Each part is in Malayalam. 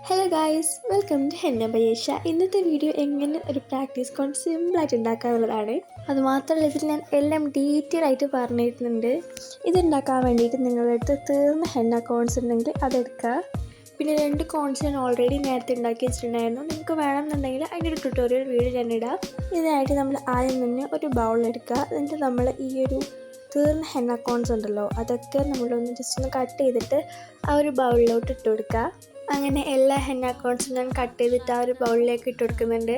Hello guys, welcome to Henna Bayesha. ഇന്നത്തെ വീഡിയോ എങ്ങനെ ഒരു പ്രാക്ടീസ് കോൺ സിമ്പിളായിട്ട് ഉണ്ടാക്കാനുള്ളതാണ്. അതുമാത്രമല്ല ഇതിൽ ഞാൻ എല്ലാം ഡീറ്റെയിൽ ആയിട്ട് പറഞ്ഞിരുന്നുണ്ട്. ഇതുണ്ടാക്കാൻ വേണ്ടിയിട്ട് നിങ്ങളുടെ അടുത്ത് തീർന്ന ഹെന്ന കോൺസ് ഉണ്ടെങ്കിൽ അതെടുക്കുക. പിന്നെ 2 കോൺസ് ഞാൻ ഓൾറെഡി നേരത്തെ ഉണ്ടാക്കി വെച്ചിട്ടുണ്ടായിരുന്നു. നിങ്ങൾക്ക് വേണമെന്നുണ്ടെങ്കിൽ അതിൻ്റെ ഒരു ട്യൂട്ടോറിയൽ വീഡിയോ ഞാൻ ഇടാം. ഇതിനായിട്ട് നമ്മൾ ആദ്യം തന്നെ ഒരു ബൗളെടുക്കുക. എന്നിട്ട് നമ്മൾ ഈ ഒരു തീർന്ന ഹെന്ന കോൺസ് ഉണ്ടല്ലോ, അതൊക്കെ നമ്മളൊന്ന് ജസ്റ്റ് ഒന്ന് കട്ട് ചെയ്തിട്ട് ആ ഒരു ബൗളിലോട്ട് ഇട്ട് കൊടുക്കുക. അങ്ങനെ എല്ലാ ഹെന്ന കോൺസും ഞാൻ കട്ട് ചെയ്തിട്ട് ആ ഒരു ബൗളിലേക്ക് ഇട്ട് കൊടുക്കുന്നുണ്ട്.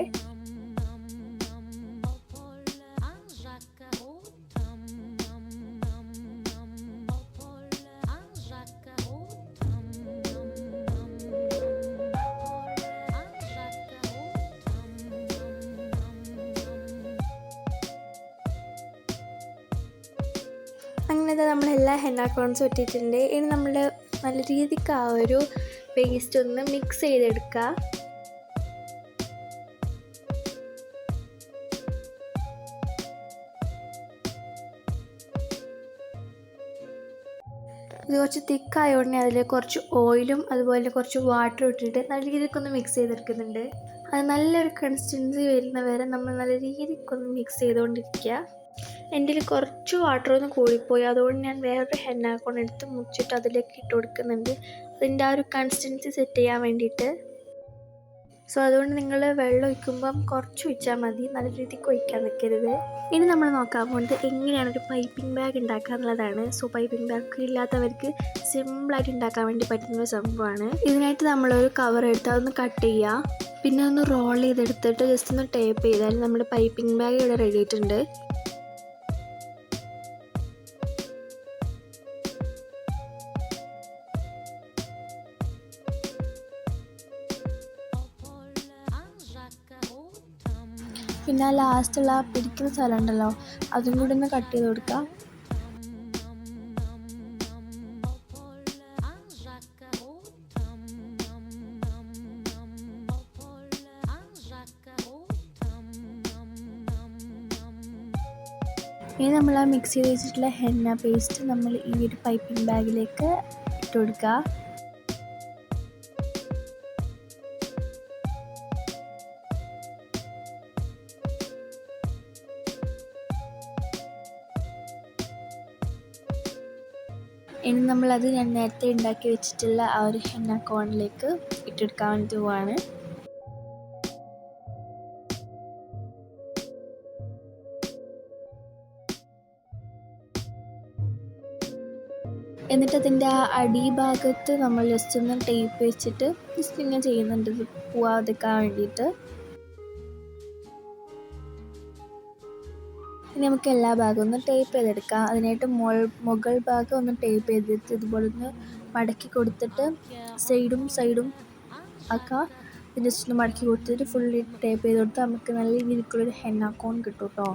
അങ്ങനെ നമ്മൾ എല്ലാ ഹെന്ന കോൺസും ഇട്ടിട്ടുണ്ട്. ഇനി നമ്മൾ നല്ല രീതിക്ക് ആ ഒരു പേസ്റ്റ് ഒന്ന് മിക്സ് ചെയ്തെടുക്കുക. ഇത് കുറച്ച് തിക്കായതുകൊണ്ട് അതിൽ കുറച്ച് ഓയിലും അതുപോലെ കുറച്ച് വാട്ടറും ഇട്ടിട്ട് നല്ല രീതിക്കൊന്ന് മിക്സ് ചെയ്തെടുക്കുന്നുണ്ട്. അത് നല്ലൊരു കൺസിസ്റ്റൻസി വരുന്ന വരെ നമ്മൾ നല്ല രീതിക്കൊന്ന് മിക്സ് ചെയ്തുകൊണ്ടിരിക്കുക. എൻ്റെ കയ്യിൽ കുറച്ച് വാട്ടറൊന്നും കൂടിപ്പോയി, അതുകൊണ്ട് ഞാൻ വേറൊരു ഹെന്ന കോൺ എടുത്ത് മുറിച്ചിട്ട് അതിലേക്ക് ഇട്ട് കൊടുക്കുന്നുണ്ട്, അതിൻ്റെ ആ ഒരു കൺസിസ്റ്റൻസി സെറ്റ് ചെയ്യാൻ വേണ്ടിയിട്ട്. സോ അതുകൊണ്ട് നിങ്ങൾ വെള്ളം ഒഴിക്കുമ്പം കുറച്ച് ഒഴിച്ചാൽ മതി, നല്ല രീതിക്ക് ഒഴിക്കാൻ നിൽക്കരുത്. ഇനി നമ്മൾ നോക്കാൻ പോകുന്നത് എങ്ങനെയാണ് ഒരു പൈപ്പിംഗ് ബാഗ് ഉണ്ടാക്കുക എന്നുള്ളതാണ്. സോ പൈപ്പിംഗ് ബാഗ് ഇല്ലാത്തവർക്ക് സിമ്പിളായിട്ട് ഉണ്ടാക്കാൻ വേണ്ടി പറ്റുന്ന ഒരു സംഭവമാണ്. ഇതിനായിട്ട് നമ്മളൊരു കവർ എടുത്ത് അതൊന്ന് കട്ട് ചെയ്യുക. പിന്നെ ഒന്ന് റോൾ ചെയ്തെടുത്തിട്ട് ജസ്റ്റ് ഒന്ന് ടേപ്പ് ചെയ്താൽ നമ്മുടെ പൈപ്പിംഗ് ബാഗ് ഇവിടെ റെഡി ആയിട്ടുണ്ട്. പിന്നെ ലാസ്റ്റുള്ള പിടിക്കുന്ന സ്ഥലം ഉണ്ടല്ലോ, അതും കൂടി ഒന്ന് കട്ട് ചെയ്ത് കൊടുക്കുക. ഇനി നമ്മൾ ആ മിക്സ് ചെയ്ത് വെച്ചിട്ടുള്ള ഹെന്ന പേസ്റ്റ് നമ്മൾ ഈ ഒരു പൈപ്പിംഗ് ബാഗിലേക്ക് ഇട്ട് കൊടുക്കുക. ഇനി നമ്മളത് ഞാൻ നേരത്തെ ഉണ്ടാക്കി വെച്ചിട്ടുള്ള ആ ഒരു ഹെന്ന കോണിലേക്ക് ഇട്ടെടുക്കാൻ വേണ്ടി പോവാണ്. എന്നിട്ട് അതിൻ്റെ ആ അടിഭാഗത്ത് നമ്മൾ ജസ്റ്റ് ഒന്ന് ടേപ്പ് വെച്ചിട്ട് ജസ്റ്റ് ഇങ്ങനെ ചെയ്യുന്നുണ്ട്, ഇത് പോവാതിരിക്കാൻ വേണ്ടിയിട്ട്. ഇനി നമുക്ക് എല്ലാ ഭാഗവും ഒന്ന് ടേപ്പ് ചെയ്തെടുക്കാം. അതിനായിട്ട് മുകൾ ഭാഗം ഒന്ന് ടേപ്പ് ചെയ്തിട്ട് ഇതുപോലെ ഒന്ന് മടക്കി കൊടുത്തിട്ട് സൈഡും ആക്കുക. ജസ്റ്റ് ഒന്ന് മടക്കി കൊടുത്തിട്ട് ഫുള്ളി ടേപ്പ് ചെയ്ത് കൊടുത്താൽ നമുക്ക് നല്ല രീതിക്കുള്ളൊരു ഹെന്ന കോൺ കിട്ടും കേട്ടോ.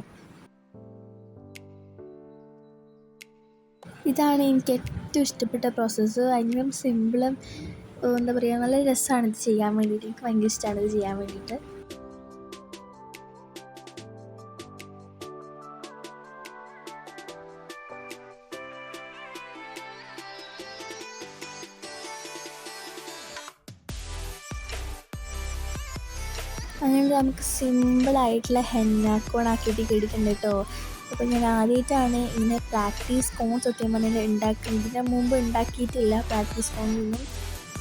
ഇതാണ് എനിക്ക് ഏറ്റവും ഇഷ്ടപ്പെട്ട പ്രോസസ്സ്. ഭയങ്കര സിമ്പിളും എന്താ പറയുക, നല്ല രസമാണ് ഇത് ചെയ്യാൻ വേണ്ടിയിട്ട്. എനിക്ക് ഭയങ്കര ഇഷ്ടമാണ് ഇത് ചെയ്യാൻ വേണ്ടിയിട്ട്. അങ്ങനെ നമുക്ക് സിമ്പിളായിട്ടുള്ള ഹെന്ന കോൺ ആക്കിയിട്ട് കിട്ടിയിട്ടുണ്ട് കേട്ടോ. അപ്പോൾ ഞാൻ ആദ്യമായിട്ടാണ് ഇങ്ങനെ പ്രാക്ടീസ് കോൺ സത്യം പറഞ്ഞാൽ ഉണ്ടാക്കുന്നത്. ഇതിന് മുമ്പ് ഉണ്ടാക്കിയിട്ടില്ല പ്രാക്ടീസ് കോണൊന്നും.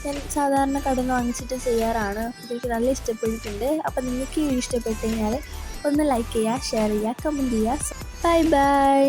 ഞാൻ സാധാരണ കടയിൽ നിന്ന് വാങ്ങിച്ചിട്ട് ചെയ്യാറാണ്. എനിക്ക് നല്ല ഇഷ്ടപ്പെട്ടിട്ടുണ്ട്. അപ്പോൾ നിങ്ങൾക്ക് ഈ ഇഷ്ടപ്പെട്ട് കഴിഞ്ഞാൽ ഒന്ന് ലൈക്ക് ചെയ്യുക, ഷെയർ ചെയ്യുക, കമൻറ്റ് ചെയ്യുക. Bye bye.